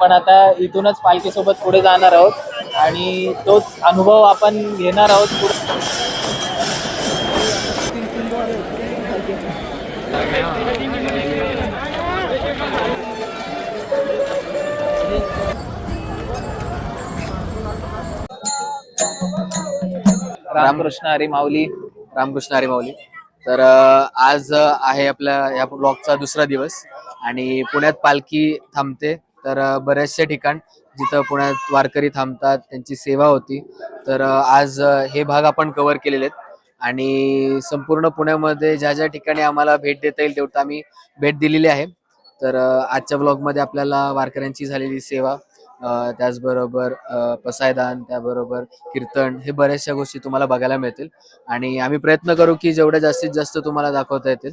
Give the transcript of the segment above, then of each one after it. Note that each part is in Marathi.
पण आता इथूनच पालखीसोबत पुढे जाणार आहोत आणि तोच अनुभव आपण घेणार आहोत पुढे. रामकृष्ण हरी माऊली. रामकृष्ण हरी माऊली. तर आज आहे आपल्या या ब्लॉगचा दुसरा दिवस आणि पुण्यात पालखी थांबते. तर बऱ्याचशा ठिकाण जिथं पुण्यात वारकरी थांबतात त्यांची सेवा होती. तर आज हे भाग आपण कव्हर केलेले आहेत आणि संपूर्ण पुण्यामध्ये ज्या ज्या ठिकाणी आम्हाला भेट देता येईल तेवढं आम्ही भेट दिलेली आहे. तर आजच्या ब्लॉगमध्ये आपल्याला वारकऱ्यांची झालेली सेवा, त्याचबरोबर पसायदान, त्याबरोबर कीर्तन, हे बऱ्याचशा गोष्टी तुम्हाला बघायला मिळतील आणि आम्ही प्रयत्न करू की जेवढ्या जास्तीत जास्त तुम्हाला दाखवता येतील.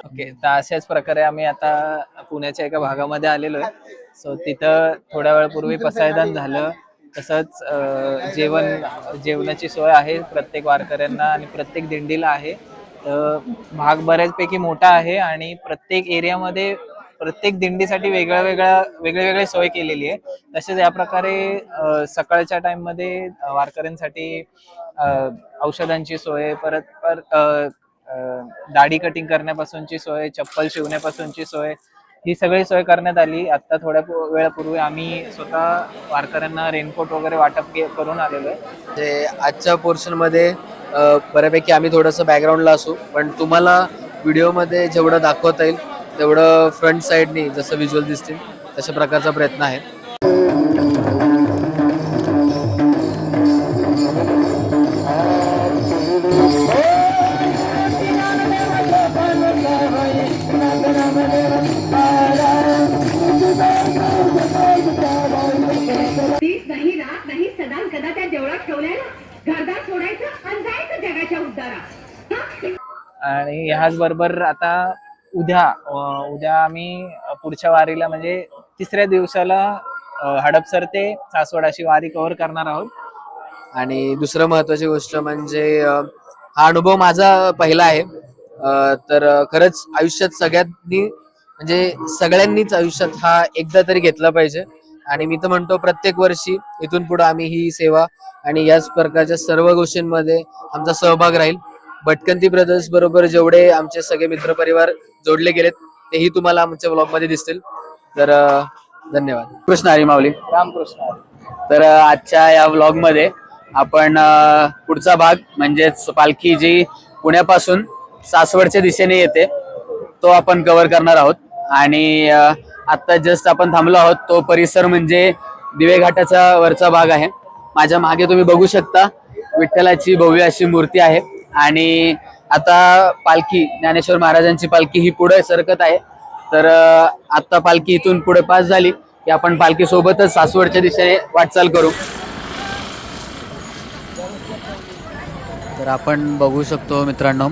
ओके, तर अशाच प्रकारे आम्ही आता पुण्याच्या एका भागामध्ये आलेलो आहे. सो तिथं थोड्या वेळापूर्वी पसायदान झालं. तसंच जेवणाची सोय आहे प्रत्येक वारकऱ्यांना आणि प्रत्येक दिंडीला आहे. तर भाग बऱ्याचपैकी मोठा आहे आणि प्रत्येक एरियामध्ये प्रत्येक दिंडीसाठी वेगळी सोय केलेली आहे. तसेच या प्रकारे सकाळच्या टाइममध्ये वारकऱ्यांसाठी औषधांची सोय, परत दाढी कटिंग करण्यापासूनची सोय, चप्पल शिवण्यापासूनची सोय, ही सगळी सोय करण्यात आली. आता थोड्या वेळापूर्वी आम्ही स्वतः वारकऱ्यांना रेनकोट वगैरे वाटप करून आलेलो आहे. ते आजच्या पोर्शन मध्ये बऱ्यापैकी आम्ही थोडंसं बॅकग्राऊंडला असू, पण तुम्हाला व्हिडिओमध्ये जेवढं दाखवता येईल तेवढं फ्रंट साईडनी जसं व्हिज्युअल दिसतील तशा प्रकारचा प्रयत्न आहे. नाही रात नाही सदा कदा त्या देवळात ठेवलंय ना, घरदार सोडायचं आणि जायचं जगाच्या उद्धारात. आणि ह्याच बरोबर आता उद्या आम्ही पुढच्या वारीला म्हणजे तिसऱ्या दिवसाला हडपसर ते सासवड अशी वारी कव्हर करणार आहोत. आणि दुसरं महत्वाची गोष्ट म्हणजे हा अनुभव माझा पहिला आहे. तर खरंच आयुष्यात सगळ्यांनीच आयुष्यात हा एकदा तरी घेतला पाहिजे आणि मी तर म्हणतो प्रत्येक वर्षी इथून पुढे आम्ही ही सेवा आणि याच प्रकारच्या सर्व गोष्टींमध्ये आमचा सहभाग राहील. भटकंती ब्रदर्स बरोबर जेवढे आमचे सगळे मित्रपरिवार जोडले गेलेत तेही तुम्हाला आमच्या ब्लॉग मध्ये दिसतील. तर धन्यवाद. कृष्ण हरी माऊली. रामकृष्ण. तर आजच्या या व्लॉग मध्ये आपण पुढचा भाग म्हणजेच पालखी जी पुण्यापासून सासवडच्या दिशेने येते तो आपण कव्हर करणार आहोत. आणि आता जस्ट आपण थांबलो आहोत तो परिसर म्हणजे दिवे घाटाचा वरचा भाग आहे. माझ्या मागे तुम्ही बघू शकता विठ्ठलाची भव्य अशी मूर्ती आहे आणि आता पालखी, ज्ञानेश्वर महाराजांची पालखी ही पुढे सरकत आहे. तर आता पालखी इथून पुढे पास झाली की आपण पालखी सोबतच सासवडच्या दिशेने वाटचाल करू. तर आपण बघू शकतो मित्रांनो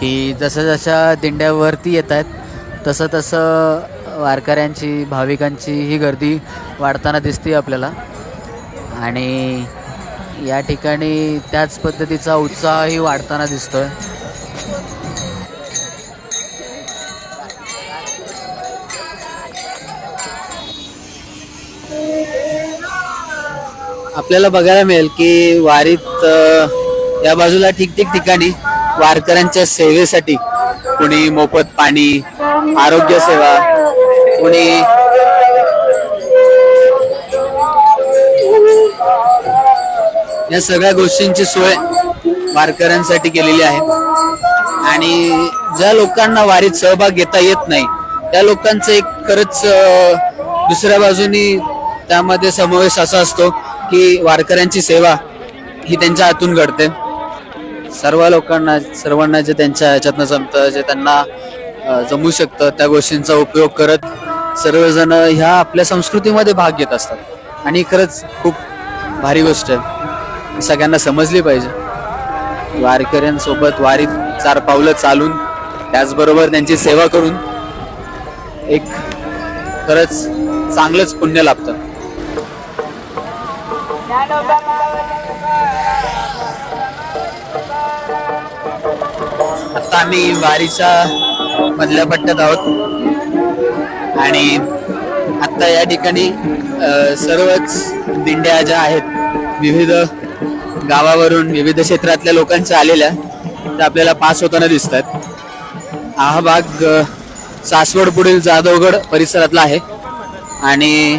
की जसं जशा दिंड्यावरती येत आहेत तसं तसं वारकऱ्यांची, भाविकांची ही गर्दी वाढताना दिसते आपल्याला आणि या ठिकाणी त्याच पद्धतीचा उत्साहही वाढताना दिसतोय. आपल्याला बघायला मिळेल की वारीत या बाजूला ठिकठिकाणी वारकऱ्यांच्या सेवेसाठी कोणी मोफत पाणी, आरोग्य सेवा, कोणी या सगळ्या गोष्टींची सोय वारकऱ्यांसाठी केलेली आहे. आणि ज्या लोकांना वारीत सहभाग घेता येत नाही त्या लोकांचं एक खरंच दुसऱ्या बाजूनी त्यामध्ये समावेश असा असतो की वारकऱ्यांची सेवा ही त्यांच्या हातून घडते. सर्वांना जे त्यांच्या ह्याच्यातनं जमतं, जे त्यांना जमू शकतं त्या गोष्टींचा उपयोग करत सर्वजण ह्या आपल्या संस्कृतीमध्ये भाग घेत असतात. आणि खरंच खूप भारी गोष्ट आहे, सगळ्यांना समजली पाहिजे. वारकऱ्यांसोबत वारीत 4 पावलं चालून त्याचबरोबर त्यांची सेवा करून एक खरंच चांगलंच पुण्य लाभतं. आता आम्ही वारीच्या मधल्या पट्ट्यात आहोत आणि आता या ठिकाणी सर्वच दिंड्या ज्या आहेत विविध गावावरून विविध क्षेत्रातल्या लोकांच्या आलेल्या त्या आपल्याला पास होताना दिसतात. हा भाग सासवड पुढील जाधवगड परिसरातला आहे आणि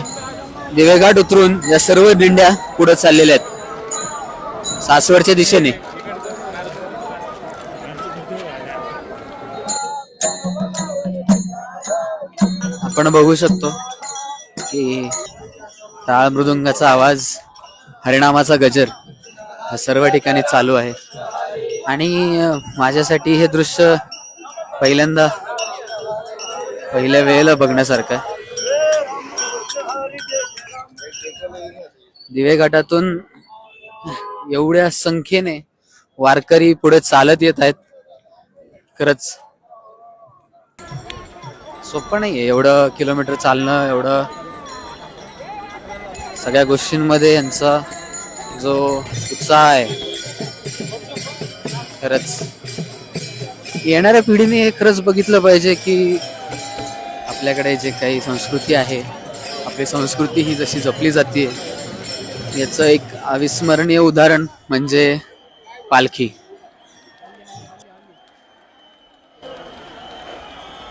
दिवेघाट उतरून या सर्व दिंड्या पुढे चाललेल्या आहेत सासवडच्या दिशेने. आपण बघू शकतो की टाळ मृदुंगाचा आवाज, हरिनामाचा गजर हा सर्व ठिकाणी चालू आहे आणि माझ्यासाठी हे दृश्य पहिल्या वेळेला बघण्यासारखं आहे. दिवे घाटातून एवढ्या संख्येने वारकरी पुढे चालत येत आहेत. खरंच सोपं नाहीये एवढं किलोमीटर चालणं. एवढं सगळ्या गोष्टींमध्ये यांचा जो उत्साह आहे खरंच येणाऱ्या पिढीने हे खरंच बघितलं पाहिजे की आपल्याकडे जे काही संस्कृती आहे, आपली संस्कृती ही जशी जपली जाते याचं एक अविस्मरणीय उदाहरण म्हणजे पालखी.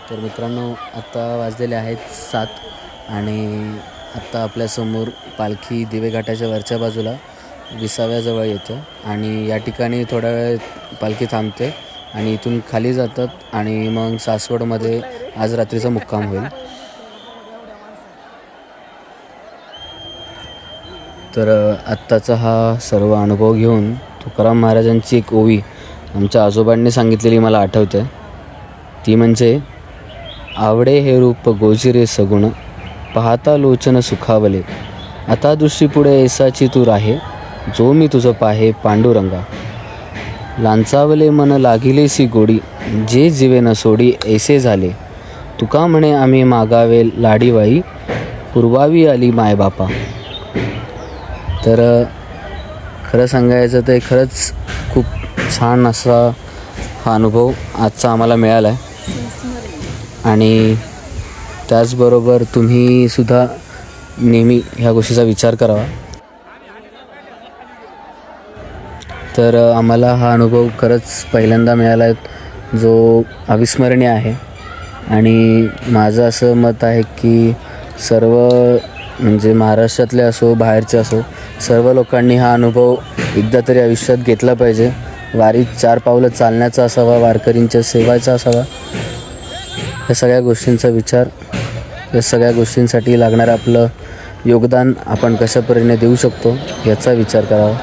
तर मित्रांनो, आता वाजलेले आहेत 7 आणि आत्ता आपल्यासमोर पालखी दिवेघाटाच्या वरच्या बाजूला विसाव्याजवळ येते आणि या ठिकाणी थोडा वेळ पालखी थांबते आणि इथून खाली जातात आणि मग सासवडमध्ये आज रात्रीचा मुक्काम होईल. तर आत्ताचा हा सर्व अनुभव घेऊन तुकाराम महाराजांची एक ओवी आमच्या आजोबांनी सांगितलेली मला आठवते. ती म्हणजे, आवडे हे रूप गोजिरे सगुण, पाहता लोचन सुखावले, आता दृष्टी पुढे ऐसाची तू राहे, जो मी तुझं पाहे पांडुरंगा, लांचावले मन लागिलेसी गोडी, जे जीवे न सोडी ऐसे झाले, तुका म्हणे आम्ही मागावे लाडीवाई, पुरवावी आली मायबापा. तर खरं सांगायचं तर खरंच खूप छान असा हा अनुभव आजचा आम्हाला मिळाला आहे आणि त्याचबरोबर तुम्ही सुद्धा नेहमी ह्या गोष्टीचा विचार करावा. तर आम्हाला हा अनुभव खरंच पहिल्यांदा मिळाला आहे जो अविस्मरणीय आहे आणि माझं असं मत आहे की सर्व म्हणजे महाराष्ट्रातले असो बाहेरचे असो सर्व लोकांनी हा अनुभव एकदा तरी आयुष्यात घेतला पाहिजे. वारीत 4 पावलं चालण्याचा असावा, वारकरींच्या सेवाचा असावा. या सगळ्या गोष्टींचा विचार, या सगळ्या गोष्टींसाठी लागणारं आपलं योगदान आपण कशा परीने देऊ शकतो याचा विचार करावा.